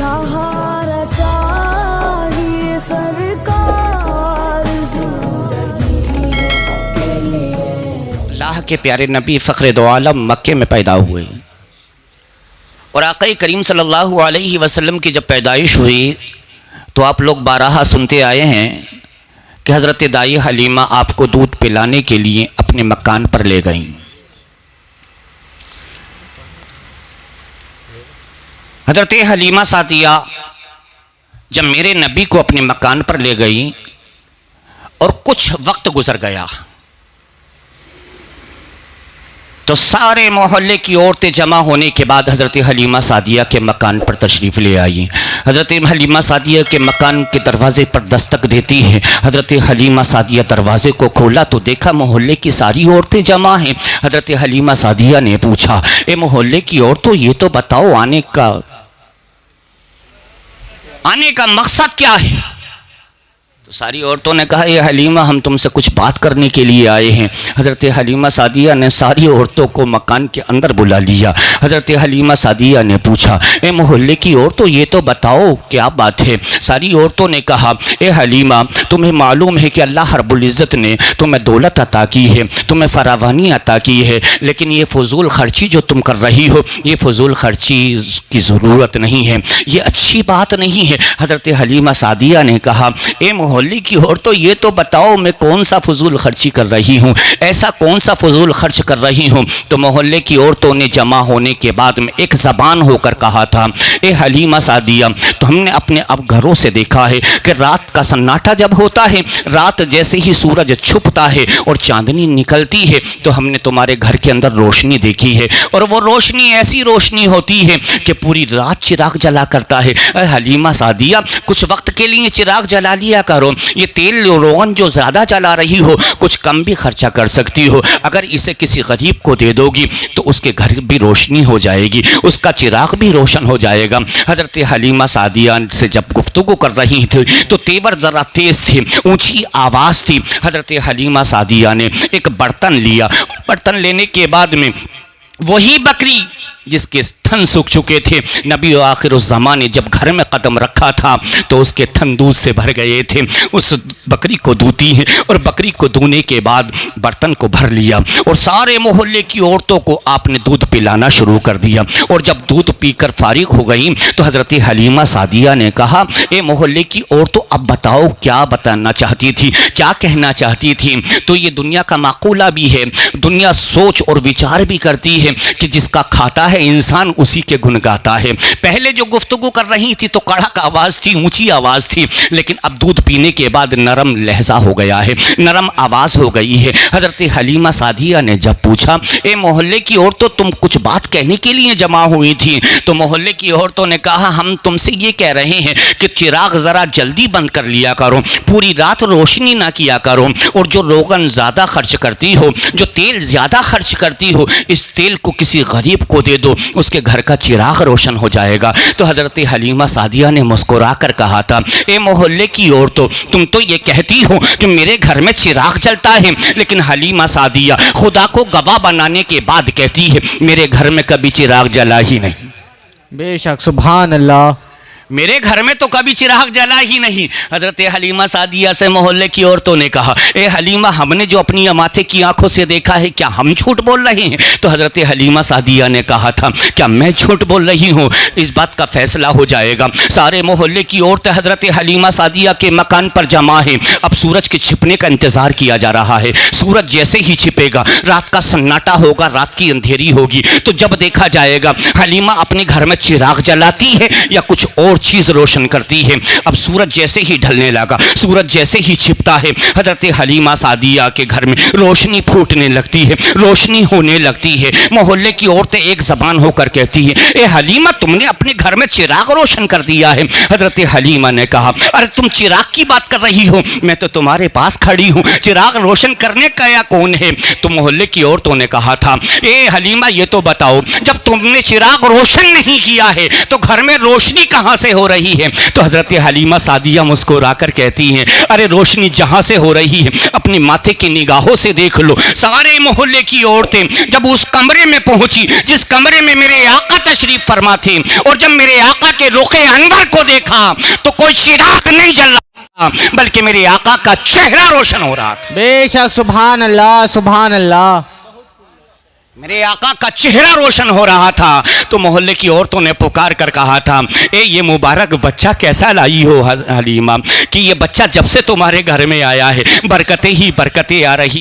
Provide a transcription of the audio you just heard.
सहारा चाहिए सरकार जिंदगी के लिए। अल्लाह के प्यारे नबी फ़ख्र दो आलम मक्के में पैदा हुए और आक़ा करीम सल्लल्लाहु अलैहि वसल्लम की जब पैदाइश हुई तो आप लोग बारहा सुनते आए हैं कि हज़रत दाई हलीमा आपको दूध पिलाने के लिए अपने मकान पर ले गईं। हज़रत हलीमा सादिया जब मेरे नबी को अपने मकान पर ले गई और कुछ वक्त गुजर गया तो सारे मोहल्ले की औरतें जमा होने के बाद हज़रत हलीमा सादिया के मकान पर तशरीफ़ ले आई। हज़रत हलीमा सादिया के मकान के दरवाज़े पर दस्तक देती है। हज़रत हलीमा सादिया दरवाज़े को खोला तो देखा मोहल्ले की सारी औरतें जमा हैं। हज़रत हलीमा सादिया ने पूछा, ए मोहल्ले की औरतों, ये तो बताओ आने का मकसद क्या है? तो सारी औरतों ने कहा, ये हलीमा, हम तुमसे कुछ बात करने के लिए आए हैं। हज़रत हलीमा सादिया ने सारी औरतों को मकान के अंदर बुला लिया। हज़रत हलीमा सादिया ने पूछा, ए मोहल्ले की औरतों, ये तो बताओ क्या बात है? सारी औरतों ने कहा, ए हलीमा, तुम्हें मालूम है कि अल्लाह रब्बुल इज़्ज़त ने तुम्हें दौलत अता की है, तुम्हें फरावानी अता की है, लेकिन ये फ़ुज़ूल ख़र्ची जो तुम कर रही हो, ये फ़ुज़ूल ख़र्ची की ज़रूरत नहीं है, ये अच्छी बात नहीं है। हज़रत हलीमा सादिया ने कहा, ए मोहल्ले की औरतों, ये तो बताओ मैं कौन सा फजूल खर्ची कर रही हूँ, ऐसा कौन सा फजूल खर्च कर रही हूँ? तो मोहल्ले की औरतों ने जमा होने के बाद में एक ज़बान होकर कहा था, ए हलीमा सादिया, तो हमने अपने अब घरों से देखा है कि रात का सन्नाटा जब होता है, रात जैसे ही सूरज छुपता है और चांदनी निकलती है, तो हमने तुम्हारे घर के अंदर रोशनी देखी है, और वो रोशनी ऐसी रोशनी होती है कि पूरी रात चिराग जला करता है। हलीमा सादिया, कुछ वक्त के लिए चिराग जला लिया करो, ये तेल रोगन जो ज़्यादा जला रही हो कुछ कम भी खर्चा कर सकती हो, अगर इसे किसी गरीब को दे दोगी तो उसके घर भी रोशनी हो जाएगी, उसका चिराग भी रोशन हो जाएगा। हज़रत हलीमा सादिया से जब गुफ्तगू कर रही थी तो तेवर ज़रा तेज़ थे, ऊंची आवाज़ थी। हज़रत हलीमा सादिया ने एक बर्तन लिया, बर्तन लेने के बाद में वही बकरी जिसके थन सूख चुके थे, नबी आखिर उस ज़माने जब घर में कदम रखा था तो उसके थन दूध से भर गए थे, उस बकरी को दूती है और बकरी को दूने के बाद बर्तन को भर लिया और सारे मोहल्ले की औरतों को आपने दूध पिलाना शुरू कर दिया। और जब दूध पीकर फारिग हो गई तो हज़रत हलीमा सादिया ने कहा, ए मोहल्ले की औरतों, अब बताओ क्या बताना चाहती थी, क्या कहना चाहती थी? तो ये दुनिया का माकूला भी है, दुनिया सोच और विचार भी करती है कि जिसका खाता है इंसान उसी के गुण गाता है। पहले जो गुफ्तगू कर रही थी तो कड़क आवाज़ थी, ऊंची आवाज़ थी, लेकिन अब दूध पीने के बाद नरम लहजा हो गया है, नरम आवाज़ हो गई है। हज़रत हलीमा सादिया ने जब पूछा, ए मोहल्ले की औरतों, तुम कुछ बात कहने के लिए जमा हुई थी? तो मोहल्ले की औरतों ने कहा, हम तुमसे ये कह रहे हैं कि चिराग ज़रा जल्दी बंद कर लिया करो, पूरी रात रोशनी ना किया करो, और जो रोगन ज़्यादा खर्च करती हो, जो तेल ज़्यादा खर्च करती हो, इस तेल को किसी गरीब को दे दो, उसके घर का चिराग रोशन हो जाएगा। तो हज़रत हलीमा सादिया ने मुस्कुरा कर कहा था, ए मोहल्ले की औरतों, तुम तो ये कहती हो कि मेरे घर में चिराग जलता है, लेकिन हलीमा सादिया खुदा को गवाह बनाने के बाद कहती है, मेरे घर में कभी चिराग जला ही नहीं। बेशक, सुभान अल्लाह, मेरे घर में तो कभी चिराग जला ही नहीं। हज़रत हलीमा सादिया से मोहल्ले की औरतों ने कहा, ए हलीमा, हमने जो अपनी अमाते की आंखों से देखा है, क्या हम झूठ बोल रहे हैं? तो हज़रत हलीमा सादिया ने कहा था, क्या मैं झूठ बोल रही हूँ? इस बात का फैसला हो जाएगा। सारे मोहल्ले की औरतें हज़रत हलीमा सादिया के मकान पर जमा हैं। अब सूरज के छिपने का इंतज़ार किया जा रहा है। सूरज जैसे ही छिपेगा, रात का सन्नाटा होगा, रात की अंधेरी होगी, तो जब देखा जाएगा हलीमा अपने घर में चिराग जलाती है या कुछ और चीज़ रोशन करती है। अब सूरज जैसे ही ढलने लगा, सूरज जैसे ही छिपता है, हज़रत हलीमा सादिया के घर में रोशनी फूटने लगती है, रोशनी होने लगती है। मोहल्ले की औरतें एक ज़बान होकर कहती हैं, ए हलीमा, तुमने अपने घर में चिराग रोशन कर दिया है। हज़रत हलीमा ने कहा, अरे तुम चिराग की बात कर रही हो, मैं तो तुम्हारे पास खड़ी हूँ, चिराग रोशन करने का या कौन है? तो मोहल्ले की औरतों ने कहा था, ए हलीमा, ये तो बताओ, जब तुमने चिराग रोशन नहीं किया है तो घर में रोशनी कहाँ से से हो रही है। तो हज़रत हलीमा सादिया मुस्कुरा कर कहती हैं, अरे रोशनी जहाँ से हो रही है अपने माथे की निगाहों से देख लो। सारे मोहल्ले की औरतें जब उस कमरे में पहुंची जिस कमरे में मेरे आका तशरीफ फरमा थे, और जब मेरे आका के रुखे अनवर को देखा तो कोई चिराग नहीं जल रहा था, बल्कि मेरे आका का चेहरा रोशन हो रहा था। बेशक सुभान अल्लाह, सुभान अल्लाह। मेरे आका का चेहरा रोशन हो रहा था। तो मोहल्ले की औरतों ने पुकार कर कहा था, ए ये मुबारक बच्चा कैसा लाई हो हलीमा, कि ये बच्चा जब से तुम्हारे घर में आया है बरकतें ही बरकतें आ रही।